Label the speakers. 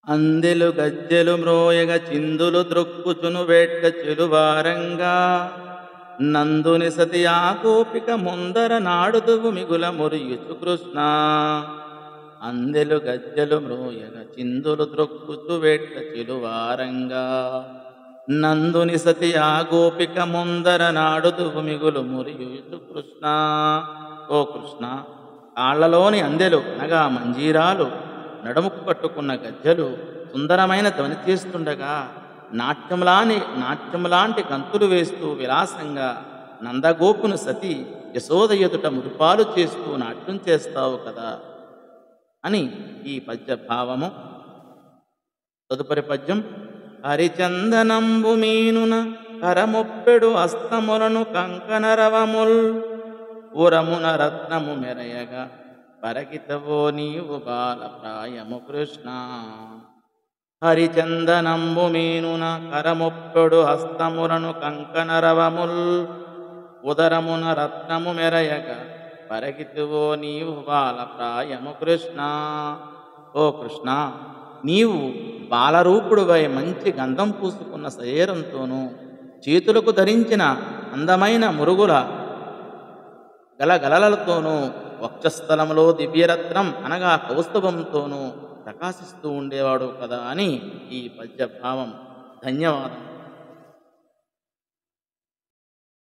Speaker 1: అందెలు గజ్జెలు మ్రోయగ చిందులు త్రొక్కుచును వేట్క చెలువారంగా నందుని సతి ఆకోపిక ముందర నాడుదువు మిగుల మురియుచు కృష్ణ. అందెలు గజ్జెలు మ్రోయగ చిందులు త్రొక్కుచు వేట్క చెలువారంగా నందుని సతి ఆగోపిక ముందర నాడుదువు మిగులు మురియుచు కృష్ణ. ఓ కృష్ణ, కాళ్లలోని అందెలు అనగా మంజీరాలు, నడుముకు కట్టుకున్న గజ్జలు సుందరమైన ధ్వని చేస్తుండగా నాట్యములాంటి గంతులు వేస్తూ విలాసంగా నందగోపును సతి యశోద ఎదుట మురిపాలు చేస్తూ నాట్యం చేస్తావు కదా అని ఈ పద్య భావము. తదుపరి పద్యం. హరిచందనంబు మీనున కరమొప్పెడు అస్తములను కంకణరవముల్ ఉరమున రత్నము మెరయగా పరగితవో నీవు బాల ప్రాయము కృష్ణ. హరిచందనంబు మీనున కరమొప్పెడు హస్తములను కంకణరవముల్ ఉదరమున రత్నము మెరయగా పరగితువో నీవు బాల ప్రాయము కృష్ణ. ఓ కృష్ణ, నీవు బాలరూపుడువై మంచి గంధం పూసుకున్న శరీరంతోనూ చేతులకు ధరించిన అందమైన మురుగుల గలగలలతోనూ వక్షస్థలంలో దివ్యరత్నం అనగా కౌస్తుభంతోనూ ప్రకాశిస్తూ ఉండేవాడు కదా అని ఈ పద్యభావం. ధన్యవాదం.